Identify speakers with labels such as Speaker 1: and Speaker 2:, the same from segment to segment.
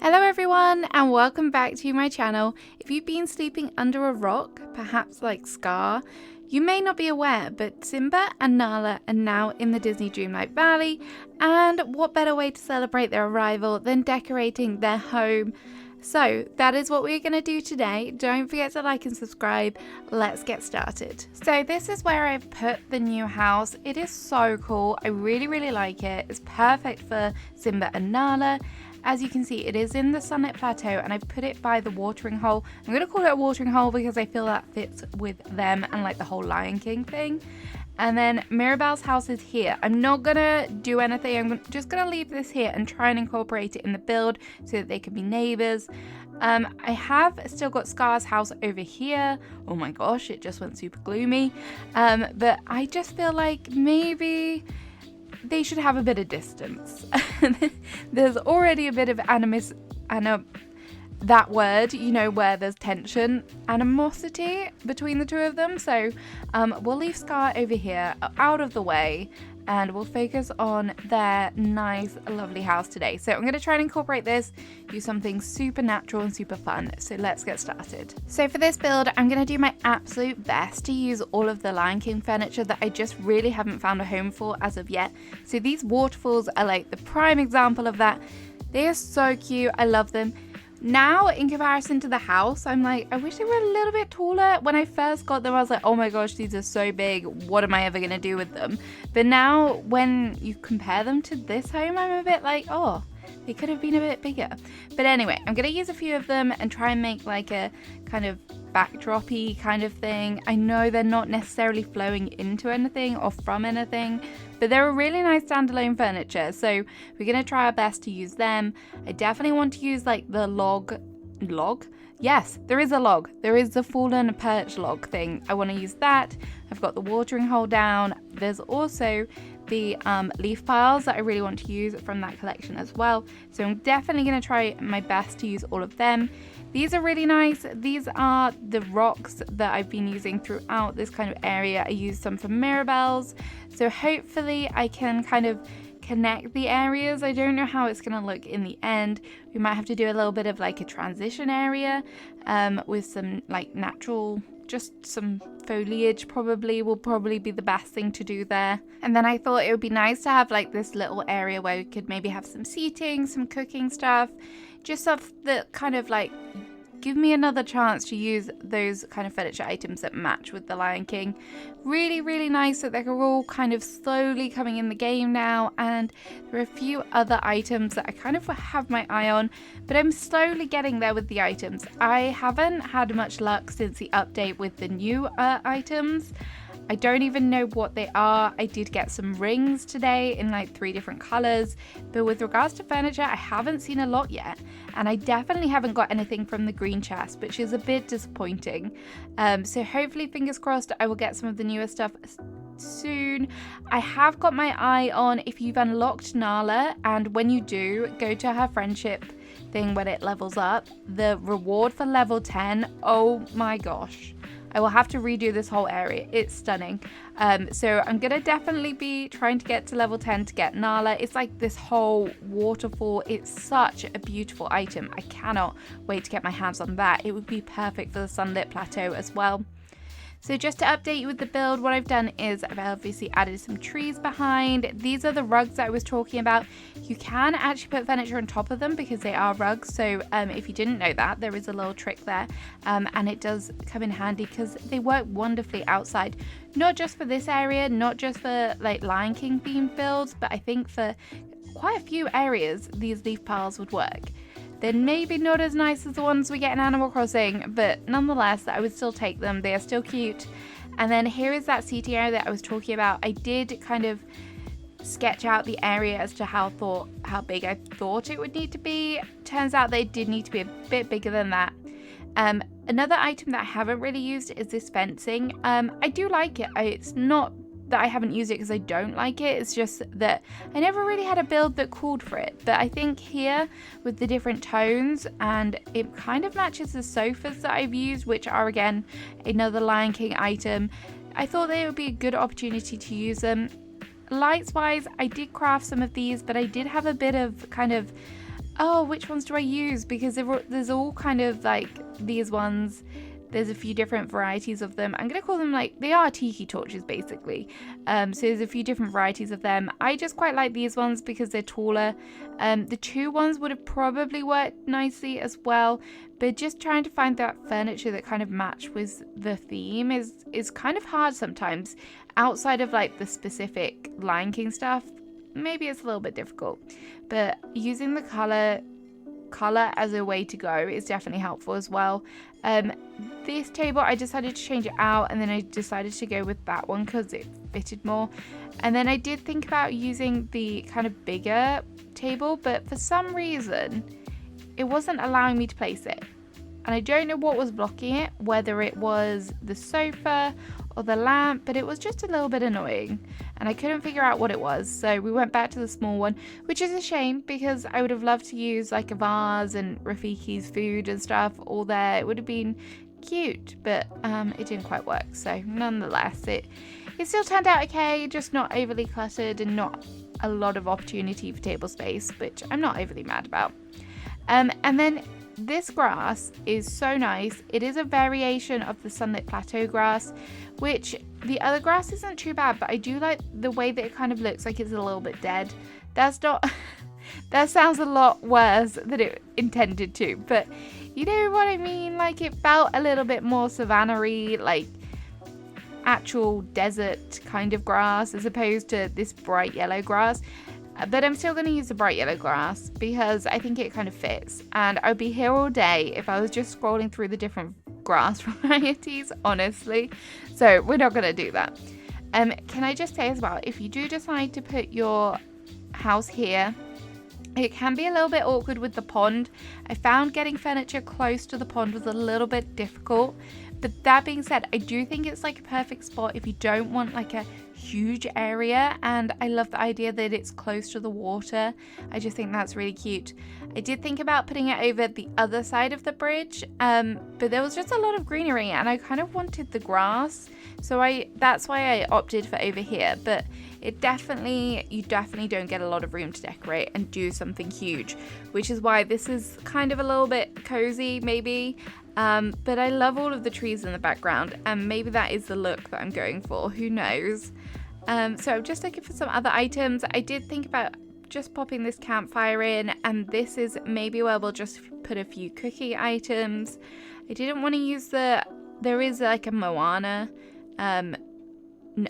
Speaker 1: Hello everyone and welcome back to my channel. If you've been sleeping under a rock, perhaps like Scar, you may not be aware, but Simba and Nala are now in the Disney Dreamlight Valley, and what better way to celebrate their arrival than decorating their home. So that is what we're going to do today. Don't forget to like and subscribe. Let's get started. So this is where I've put the new house. It is so cool. I really like it. It's perfect for Simba and Nala. As you can see, it is in the Sunlit Plateau and I've put it by the watering hole. I'm going to call it a watering hole because I feel that fits with them and like the whole Lion King thing. And then Mirabelle's house is here. I'm not going to do anything. I'm just going to leave this here and try and incorporate it in the build so that they can be neighbours. I have still got Scar's house over here. Oh my gosh, it just went super gloomy. But I just feel like maybe they should have a bit of distance. There's already a bit of that word, you know, where there's tension, animosity between the two of them. So we'll leave Scar over here out of the way and we'll focus on their nice, lovely house today. So I'm going to try and incorporate this, do something super natural and super fun. So let's get started. So for this build, I'm going to do my absolute best to use all of the Lion King furniture that I just really haven't found a home for as of yet. So these waterfalls are like the prime example of that. They are so cute. I love them. Now, in comparison to the house, I'm like, I wish they were a little bit taller. When I first got them, I was like, oh my gosh, these are so big. What am I ever going to do with them? But now, when you compare them to this home, I'm a bit like, oh, they could have been a bit bigger. But anyway, I'm going to use a few of them and try and make like a kind of backdrop-y kind of thing. I know they're not necessarily flowing into anything or from anything, but they're a really nice standalone furniture, so we're going to try our best to use them. I definitely want to use like the log? Yes, there is a log. There is the fallen perch log thing. I want to use that. I've got the watering hole down. There's also the leaf piles that I really want to use from that collection as well. So I'm definitely going to try my best to use all of them. These are really nice. These are the rocks that I've been using throughout this kind of area. I used some from Mirabelle's. So hopefully I can kind of connect the areas. I don't know how it's going to look in the end. We might have to do a little bit of like a transition area with some like natural, just some foliage will probably be the best thing to do there. And then I thought it would be nice to have like this little area where we could maybe have some seating, some cooking stuff, just stuff that kind of like give me another chance to use those kind of furniture items that match with the Lion King. Really nice that they're all kind of slowly coming in the game now, and there are a few other items that I kind of have my eye on, but I'm slowly getting there with the items. I haven't had much luck since the update with the new items. I don't even know what they are. I did get some rings today in like 3 different colors, but with regards to furniture, I haven't seen a lot yet, and I definitely haven't got anything from the green chest, which is a bit disappointing. So hopefully, fingers crossed, I will get some of the newer stuff soon. I have got my eye on if you've unlocked Nala, and when you do, go to her friendship thing when it levels up. The reward for level 10, oh my gosh. I will have to redo this whole area. It's stunning. So I'm going to definitely be trying to get to level 10 to get Nala. It's like this whole waterfall. It's such a beautiful item. I cannot wait to get my hands on that. It would be perfect for the Sunlit Plateau as well. So just to update you with the build, what I've done is I've obviously added some trees behind. These are the rugs that I was talking about. You can actually put furniture on top of them because they are rugs. So if you didn't know that, there is a little trick there. And it does come in handy because they work wonderfully outside. Not just for this area, not just for like Lion King themed builds, but I think for quite a few areas, these leaf piles would work. They're maybe not as nice as the ones we get in Animal Crossing, but nonetheless, I would still take them. They are still cute. And then here is that seating area that I was talking about. I did kind of sketch out the area as to how big I thought it would need to be. Turns out they did need to be a bit bigger than that. Another item that I haven't really used is this fencing. I do like it. It's not that I haven't used it because I don't like it. It's just that I never really had a build that called for it. But I think here with the different tones, and it kind of matches the sofas that I've used, which are again another Lion King item, I thought they would be a good opportunity to use them. Lights wise, I did craft some of these, but I did have a bit of kind of oh, which ones do I use? Because there's all kind of like these ones. There's a few different varieties of them. I'm going to call them like, they are tiki torches basically. So there's a few different varieties of them. I just quite like these ones because they're taller. The 2 ones would have probably worked nicely as well. But just trying to find that furniture that kind of match with the theme is kind of hard sometimes. Outside of like the specific Lion King stuff, maybe it's a little bit difficult. But using the color as a way to go is definitely helpful as well. This table I decided to change it out, and then I decided to go with that one because it fitted more. And then I did think about using the kind of bigger table, but for some reason it wasn't allowing me to place it, and I don't know what was blocking it, whether it was the sofa or the lamp, but it was just a little bit annoying and I couldn't figure out what it was. So we went back to the small one, which is a shame because I would have loved to use like a vase and Rafiki's food and stuff all there. It would have been cute, but it didn't quite work. So nonetheless, it still turned out okay, just not overly cluttered and not a lot of opportunity for table space, which I'm not overly mad about. And then this grass is so nice. It is a variation of the Sunlit Plateau grass, which the other grass isn't too bad, but I do like the way that it kind of looks like it's a little bit dead. That's not that sounds a lot worse than it intended to, but you know what I mean, like it felt a little bit more savanna-y, like actual desert kind of grass as opposed to this bright yellow grass. But I'm still going to use the bright yellow grass because I think it kind of fits. And I'd be here all day if I was just scrolling through the different grass varieties, honestly. So we're not going to do that. Can I just say as well, if you do decide to put your house here, it can be a little bit awkward with the pond. I found getting furniture close to the pond was a little bit difficult. But that being said, I do think it's like a perfect spot if you don't want like a huge area, and I love the idea that it's close to the water. I just think that's really cute. I did think about putting it over the other side of the bridge, but there was just a lot of greenery and I kind of wanted the grass, so that's why I opted for over here. But you definitely don't get a lot of room to decorate and do something huge, which is why this is kind of a little bit cozy maybe. But I love all of the trees in the background, and maybe that is the look that I'm going for, who knows. So I'm just looking for some other items. I did think about just popping this campfire in, and this is maybe where we'll just put a few cooking items. I didn't want to use there is like a Moana,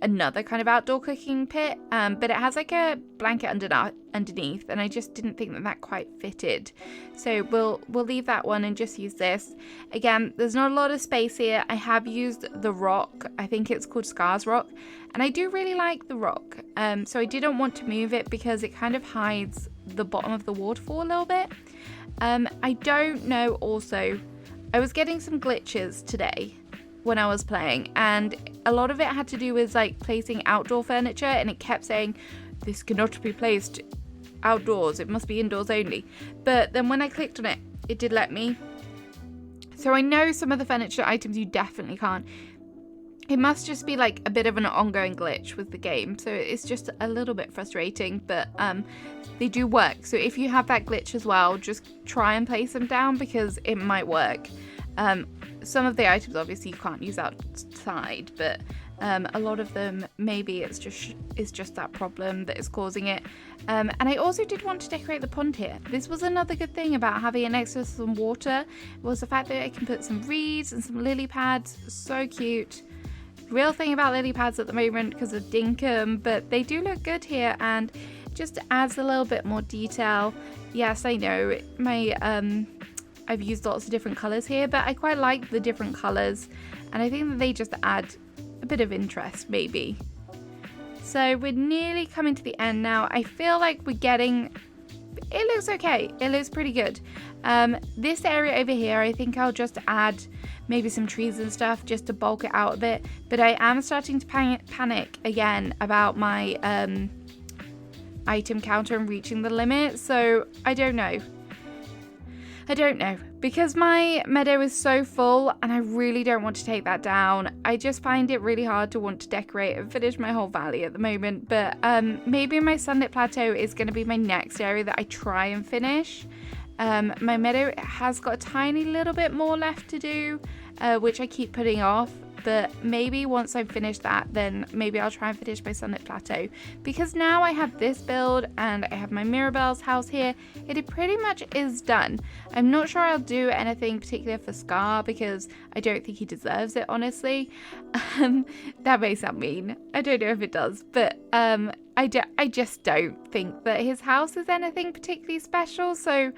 Speaker 1: another kind of outdoor cooking pit, but it has like a blanket underneath, and I just didn't think that quite fitted, so we'll leave that one and just use this. Again, there's not a lot of space here. I have used the rock, I think it's called Scars Rock, and I do really like the rock, so I didn't want to move it because it kind of hides the bottom of the waterfall a little bit. I don't know, also I was getting some glitches today when I was playing, and a lot of it had to do with like placing outdoor furniture, and it kept saying this cannot be placed outdoors, it must be indoors only. But then when I clicked on it, it did let me. So I know some of the furniture items you definitely can't. It must just be like a bit of an ongoing glitch with the game, so it's just a little bit frustrating, but they do work. So if you have that glitch as well, just try and place them down because it might work. Some of the items obviously you can't use outside, but a lot of them maybe it's just that problem that is causing it. And I also did want to decorate the pond here. This was another good thing about having it next to some water, was the fact that I can put some reeds and some lily pads. So cute. Real thing about lily pads at the moment because of dinkum, but they do look good here and just adds a little bit more detail. Yes, I know I've used lots of different colours here, but I quite like the different colours, and I think that they just add a bit of interest maybe. So we're nearly coming to the end now. I feel like it looks okay, it looks pretty good. This area over here, I think I'll just add maybe some trees and stuff just to bulk it out a bit, but I am starting to panic again about my item counter and reaching the limit, so I don't know, because my meadow is so full and I really don't want to take that down. I just find it really hard to want to decorate and finish my whole valley at the moment, but maybe my Sunlit Plateau is going to be my next area that I try and finish. My meadow has got a tiny little bit more left to do, which I keep putting off. But maybe once I've finished that, then maybe I'll try and finish my Sunlit Plateau. Because now I have this build and I have my Mirabelle's house here, it pretty much is done. I'm not sure I'll do anything particular for Scar because I don't think he deserves it, honestly. That may sound mean. I don't know if it does. But I just don't think that his house is anything particularly special. So,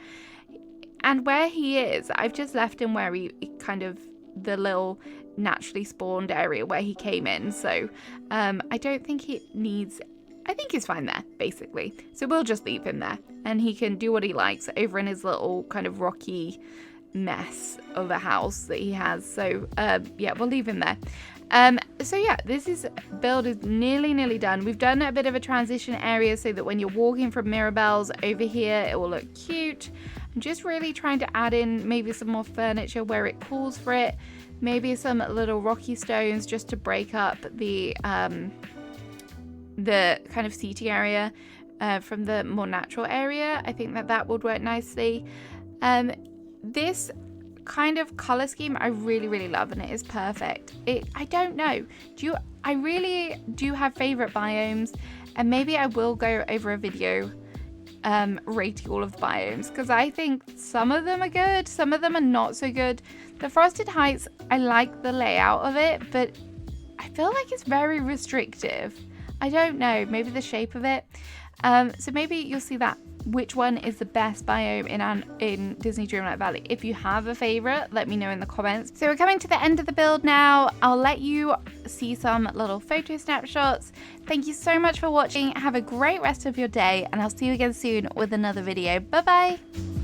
Speaker 1: and where he is, I've just left him where he kind of, the little naturally spawned area where he came in. So I don't think he needs, I think he's fine there, basically. So we'll just leave him there and he can do what he likes over in his little kind of rocky mess of a house that he has. So yeah, we'll leave him there. So yeah, this build is nearly done. We've done a bit of a transition area so that when you're walking from Mirabelle's over here, it will look cute. I'm just really trying to add in maybe some more furniture where it calls for it. Maybe some little rocky stones just to break up the kind of seating area from the more natural area. I think that would work nicely. This kind of color scheme I really love, and it is perfect. I don't know, I really do have favorite biomes, and maybe I will go over a video rating all of the biomes, because I think some of them are good, some of them are not so good. The Frosted Heights, I like the layout of it, but I feel like it's very restrictive. I don't know, maybe the shape of it. So maybe you'll see that. Which one is the best biome in Disney Dreamlight Valley? If you have a favorite, let me know in the comments. So we're coming to the end of the build now. I'll let you see some little photo snapshots. Thank you so much for watching. Have a great rest of your day, and I'll see you again soon with another video. Bye bye.